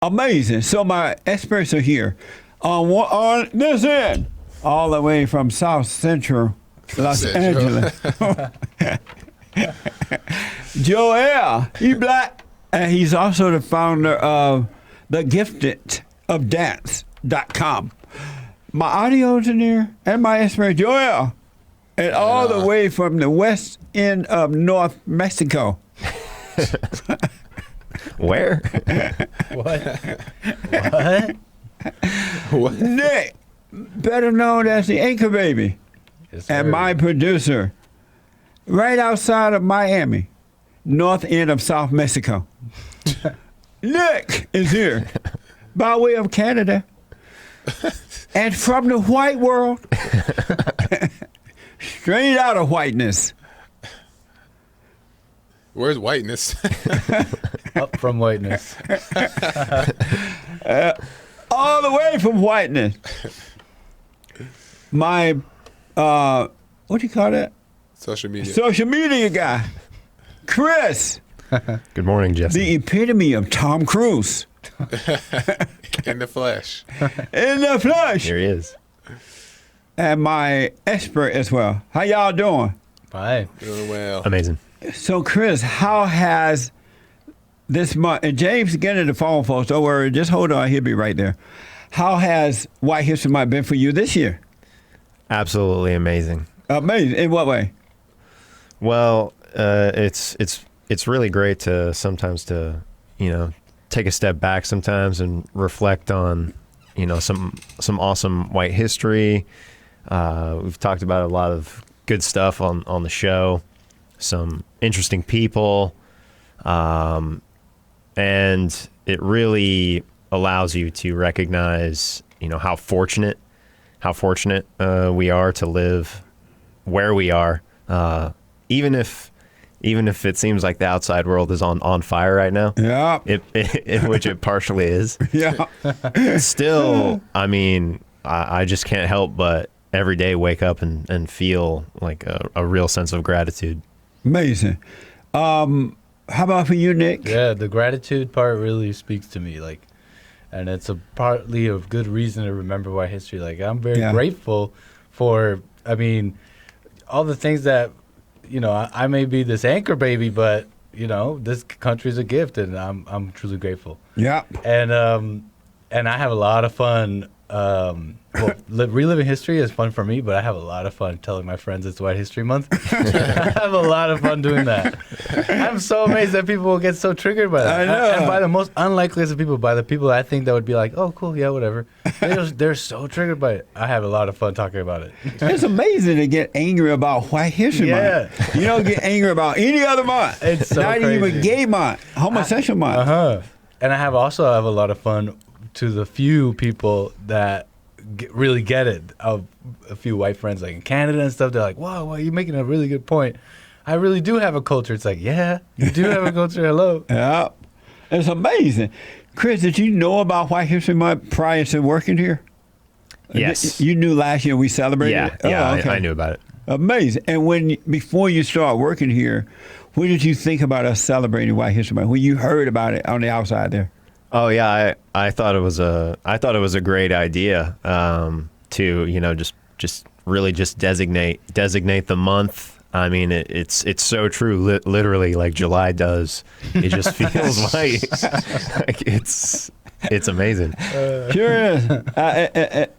Amazing. So my experts are here. On this end, all the way from South Central Los Angeles. Joel, he black. And he's also the founder of thegiftedofdance.com. My audio engineer and my expert, Joel, and all the way from the west end of North Mexico. Where? What? Nick, better known as the Anchor Baby, Yes, and sir. my producer, right outside of Miami, north end of South Mexico. Nick is here by way of Canada and from the white world, straight out of whiteness. Where's whiteness? Up from whiteness. All the way from whiteness. My, what do you call that? Social media. Social media guy, Chris, Good morning, Jesse. the epitome of Tom Cruise. In the flesh. In the flesh. Here he is. And my expert as well. How y'all doing? Bye. Doing well. Amazing. So, Chris, how has this month, and James, get in the phone, folks, don't worry, just hold on, he'll be right there. How has White History Month been for you this year? Absolutely amazing. Amazing. In what way? Well, it's really great to sometimes to take a step back sometimes and reflect on some awesome white history. We've talked about a lot of good stuff on the show, some interesting people, and it really allows you to recognize how fortunate we are to live where we are, even if it seems like the outside world is on fire right now. Yeah. Which it partially is. Yeah. Still, I mean, I just can't help but every day wake up and feel like a real sense of gratitude. Amazing. How about for you, Nick? Yeah, the gratitude part really speaks to me. And it's partly a good reason to remember white history. I'm very grateful for, all the things that, I may be this anchor baby, but, this country's a gift, and I'm truly grateful. Yeah. And I have a lot of fun. Reliving history is fun for me, but I have a lot of fun telling my friends it's White History Month. I have a lot of fun doing that. I'm so amazed that people will get so triggered by that. I know. And by the most unlikeliest of people, by the people I think that would be like, oh, cool, yeah, whatever. They're so triggered by it. I have a lot of fun talking about it. It's amazing to get angry about White History Month. You don't get angry about any other month. It's so Not crazy. even gay month, homosexual month. And I also have a lot of fun to the few people that really get it. A few white friends in Canada and stuff, they're like, wow, you're making a really good point. I really do have a culture. It's like, yeah, you do have a culture. Hello. Yeah. It's amazing. Chris, did you know about White History Month prior to working here? Yes. You knew last year we celebrated it? Yeah, Oh, okay. I knew about it. Amazing. And before you start working here, what did you think about us celebrating White History Month when you heard about it on the outside there? Oh yeah, I thought it was a great idea to just really just designate the month. I mean, it's so true. Literally, like July does. It just feels like it's amazing. Sure is.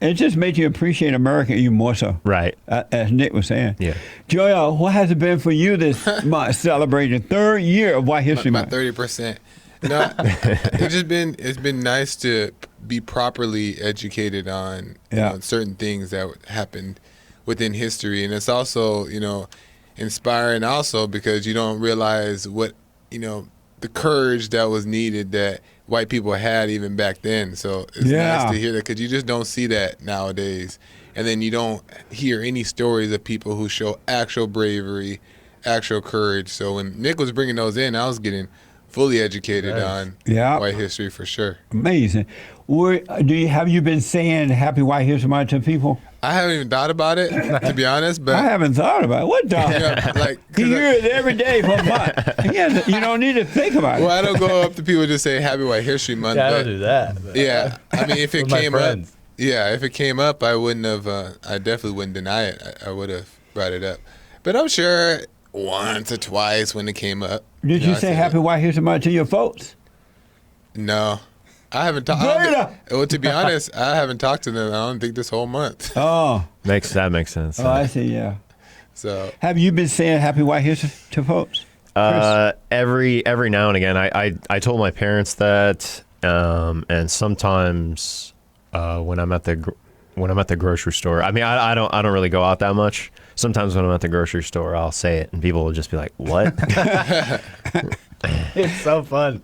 It just made you appreciate America even more so. Right. As Nick was saying. Yeah. Joel, what has it been for you this month celebrating third year of White History About Month? 30%. No, it's been nice to be properly educated on certain things that happened within history, and it's also inspiring also because you don't realize what the courage that was needed that white people had even back then. So it's nice to hear that because you just don't see that nowadays, and then you don't hear any stories of people who show actual bravery, actual courage. So when Nick was bringing those in, I was getting fully educated on white history for sure. Amazing. Have you been saying Happy White History Month to people? I haven't even thought about it, to be honest. But I haven't thought about it. What dog? yeah, like, You hear it every day for a month. Yeah, you don't need to think about it. well, I don't go up to people and just say Happy White History Month. Yeah, I but don't do that. But yeah, I mean, if it with my came up, friends. yeah, if it came up, I wouldn't have. I definitely wouldn't deny it. I would have brought it up. But I'm sure once or twice when it came up. Did you I say said Happy it. White History Month to your folks? No, I haven't talked. Well, to be honest, I haven't talked to them. I don't think this whole month. Oh, That makes sense. oh, I see. Yeah. So Have you been saying Happy White History to folks? Every now and again, I told my parents that, and sometimes when I'm at the grocery store. I mean, I don't really go out that much. Sometimes when I'm at the grocery store, I'll say it, and people will just be like, "What?" It's so fun.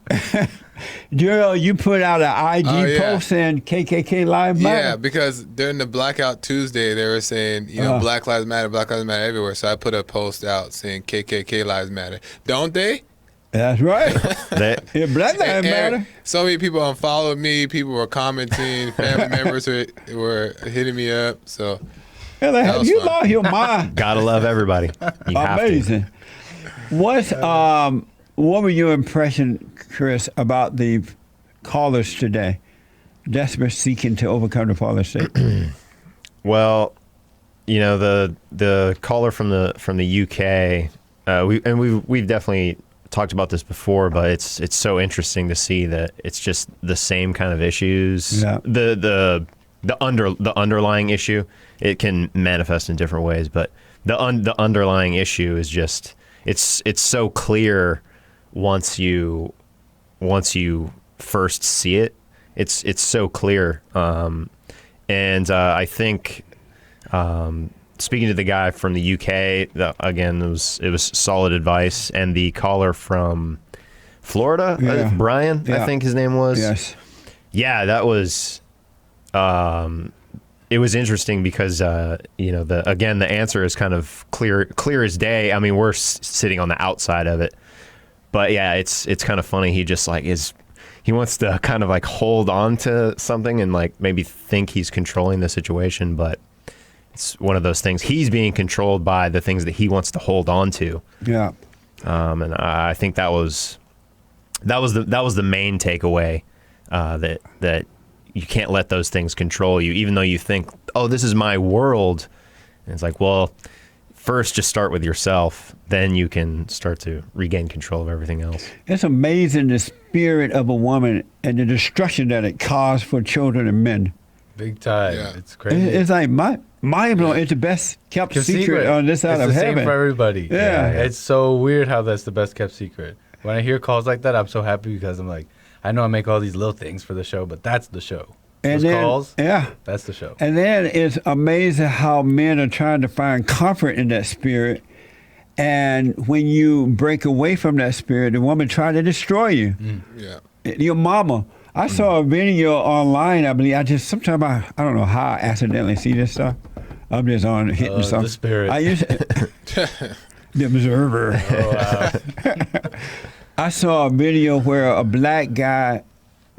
Gerald, you put out an IG Oh, yeah. post saying KKK Live Matter. yeah, because during the Blackout Tuesday, they were saying, Black Lives Matter everywhere. So I put a post out saying KKK Lives Matter. Don't they? That's right. They- Yeah, Black Lives And Matter. so many people unfollowed me. People were commenting. Family members were hitting me up. So Yeah, like, That was you fun. lost your mind. Gotta love everybody. You have to. Amazing. What were your impression, Chris, about the callers today? Desperate seeking to overcome the fallen state. Well, the caller from the UK, we've definitely talked about this before, but it's so interesting to see that it's just the same kind of issues. Yeah. The underlying issue, it can manifest in different ways, but the underlying issue is just it's so clear once you first see it. It's so clear, and I think speaking to the guy from the UK, again, it was solid advice, and the caller from Florida, Yeah. Brian, Yeah. I think his name was. Yes. Yeah, that was. It was interesting because the answer is kind of clear as day. I mean, we're sitting on the outside of it, but yeah, it's kind of funny. He just he wants to kind of like hold on to something and like maybe think he's controlling the situation, but it's one of those things. He's being controlled by the things that he wants to hold on to. Yeah. And I think that was the main takeaway, that you can't let those things control you, even though you think, oh, this is my world. And it's like, well, first just start with yourself, then you can start to regain control of everything else. It's amazing the spirit of a woman and the destruction that it caused for children and men. Big time. Yeah. It's crazy. It's like mind blowing. It's the best kept Kept secret on this side it's of the heaven. same for everybody. Yeah. It's so weird how that's the best kept secret. When I hear calls like that, I'm so happy because I'm like, I know I make all these little things for the show, but that's the show. And Those then, calls, yeah. that's the show. And then it's amazing how men are trying to find comfort in that spirit. And when you break away from that spirit, the woman tries to destroy you. yeah. Your mama. I saw a video online, I believe. Sometimes I don't know how I accidentally see this stuff. I'm just on hitting something. The spirit. I used the observer. Oh, wow. I saw a video where a black guy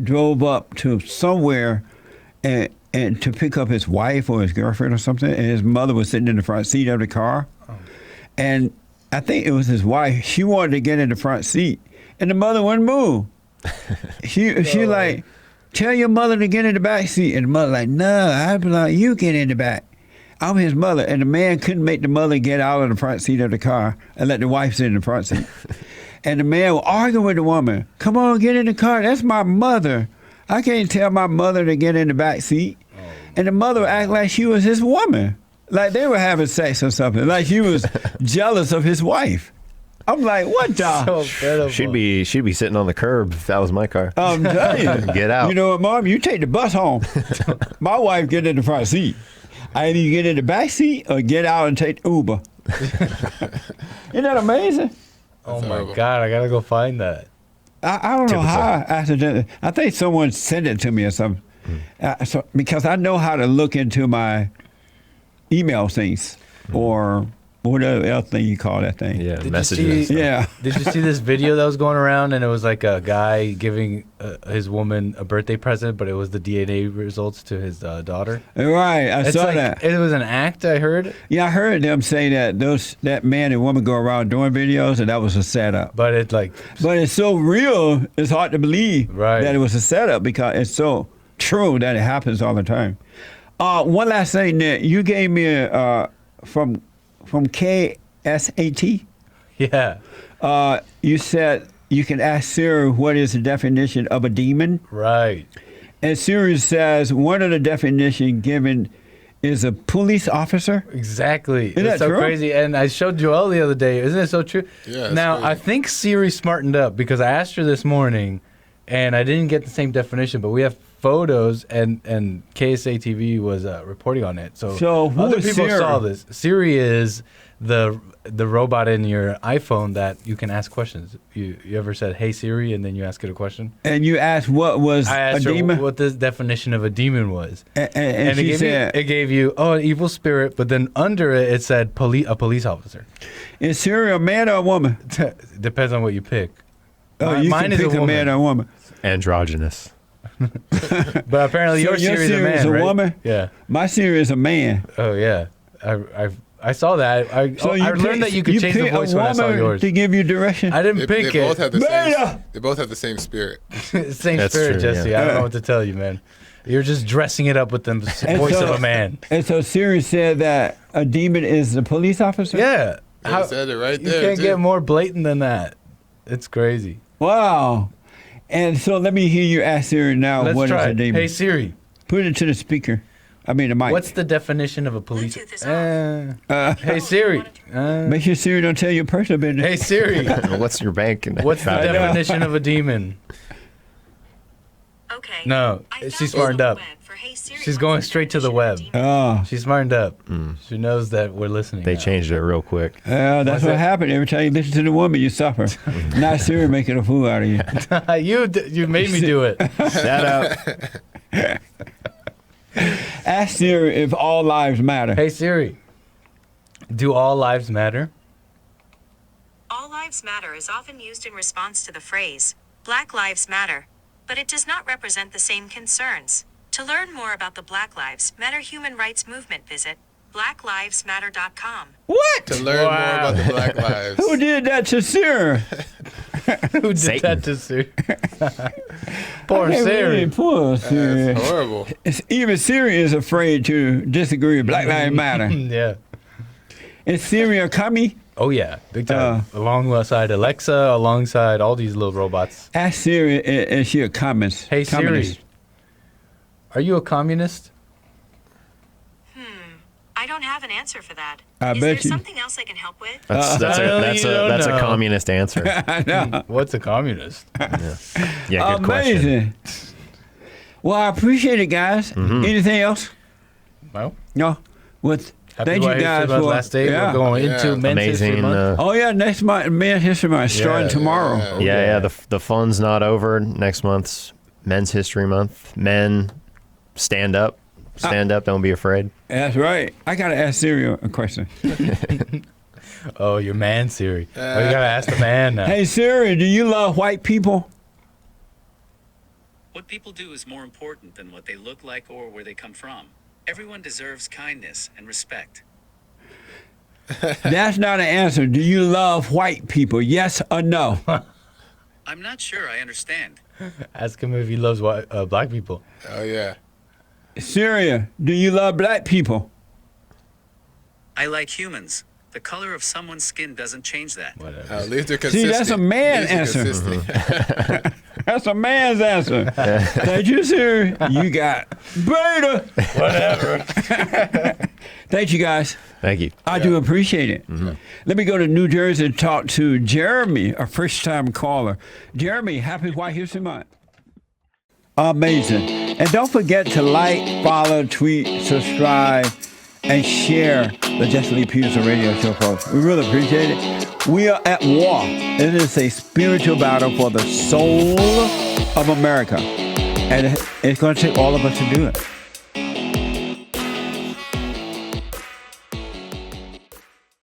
drove up to somewhere and to pick up his wife or his girlfriend or something, and his mother was sitting in the front seat of the car. And I think it was his wife. She wanted to get in the front seat, and the mother wouldn't move. She like, tell your mother to get in the back seat, and the mother like, no, I'd be like, you get in the back. I'm his mother, and the man couldn't make the mother get out of the front seat of the car and let the wife sit in the front seat. And the man was arguing with the woman. Come on, get in the car. That's my mother. I can't tell my mother to get in the back seat. And the mother would act like she was his woman. Like they were having sex or something. Like she was jealous of his wife. I'm like, what the? So incredible. She'd be sitting on the curb if that was my car. I'm telling you. Get out. You know what, Mom? You take the bus home. My wife get in the front seat. I either get in the back seat or get out and take the Uber. Isn't that amazing? Oh my horrible. God, I gotta go find that. I don't know how I accidentally. I think someone sent it to me or something. Because I know how to look into my email things or whatever else thing you call that thing. Yeah, Did you messages. see- Yeah. Did you see this video that was going around, and it was like a guy giving his woman a birthday present, but it was the DNA results to his daughter? Right. I It's saw like, that. it was an act, I heard, Yeah, I heard them say that that man and woman go around doing videos, and that was a setup. but it like, But it's so real, it's hard to believe Right. that it was a setup because it's so true that it happens all the time. One last thing, Nick. You gave me from KSAT. yeah, You said you can ask Siri what is the definition of a demon, right. and Siri says one of the definitions given is a police officer. Exactly. Isn't It's that so true? crazy. And I showed Joelle the other day. Isn't it so true? Yeah, it's Now, crazy. I think Siri smartened up because I asked her this morning and I didn't get the same definition, but we have photos and KSA TV was reporting on it. So who other is people Siri? saw this. Siri is the robot in your iPhone that you can ask questions. You ever said, "Hey Siri," and then you ask it a question? And you asked what was I a asked her demon, what the definition of a demon was. and it she gave said, it gave you an evil spirit, but then under it said a police officer. "Is Siri a man or a woman?" Depends on what you pick. Oh, Mi- you mine can is pick a man or a woman. Androgynous. But apparently So your your Siri is a Siri man, is a right? woman? Yeah. My Siri is a man. Oh yeah. I saw that. I learned that you could change the pick voice a when I saw woman yours. to give you direction. I didn't They pick both it. have the Beta! same. They both have the same spirit. Same That's spirit, true, Jesse. yeah. I don't know what to tell you, man. You're just dressing it up with the voice so- of a man. And so Siri said that a demon is a police officer? Yeah. They said it right you there. can't too. get more blatant than that. It's crazy. Wow. And so let me hear you ask Siri now Let's what is try a it. demon. Hey Siri, Put it to the speaker. I mean the mic. what's the definition of a police? Bluetooth is off. Hey Siri. Make sure Siri don't tell your personal business. Hey Siri. What's your bank? What's the definition of a demon? Okay. No, I she's found smartened it on up. the web for Hey Siri, She's what's going the straight to the definition web. of demon? Oh, She's smartened up. She knows that we're listening. They now. changed it real quick. that's What's what it? happened. Every time you listen to the woman, you suffer. Now Siri making a fool out of you. You made me do it. Shut up. Ask Siri if all lives matter. Hey Siri, do all lives matter? All lives matter is often used in response to the phrase, Black Lives Matter, but it does not represent the same concerns. To learn more about the Black Lives Matter human rights movement, visit blacklivesmatter.com. What? To learn more about the Black Lives. Who did that to Siri? Who did Satan. that to Siri? Poor I can't Siri. believe poor Siri. That's horrible. Even Siri is afraid to disagree with Black Lives Matter. Yeah. Is Siri a commie? Oh yeah, big time. Alongside Alexa, alongside all these little robots. Ask Siri, is she a communist? Hey Siri, are you a communist? I don't have an answer for that. I Is bet there you. something else I can help with? That's I a don't know. communist answer. I know. What's a communist? Yeah, good question. Amazing. Well, I appreciate it, guys. Anything else? Well, No. With happy thank you White guys History Month for last day. yeah. We're going into Yeah. Men's History Amazing. Month. Oh yeah, next month, Men's History Month starting Yeah. tomorrow. Yeah. The fun's not over. Next month's Men's History Month. Men, stand up. Stand up. Don't be afraid. That's right. I gotta ask Siri a question. Oh, your man Siri. Oh, you gotta ask the man now. Hey Siri, do you love white people? What people do is more important than what they look like or where they come from. Everyone deserves kindness and respect. That's not an answer. Do you love white people? Yes or no? I'm not sure I understand. Ask him if he loves black people. Oh yeah. Siri, do you love black people? I like humans. The color of someone's skin doesn't change that. Whatever. At least they're See, consistent. that's a man At least they're answer. consistent. That's a man's answer. Thank you, Siri. You got beta. Whatever. Thank you, guys. Thank you. I do appreciate it. Let me go to New Jersey and talk to Jeremy, a first-time caller. Jeremy, happy White History Month. Amazing. And don't forget to like, follow, tweet, subscribe, and share the Jesse Lee Peterson radio show, folks. We really appreciate it. We are at war. It is a spiritual battle for the soul of America. And it's going to take all of us to do it.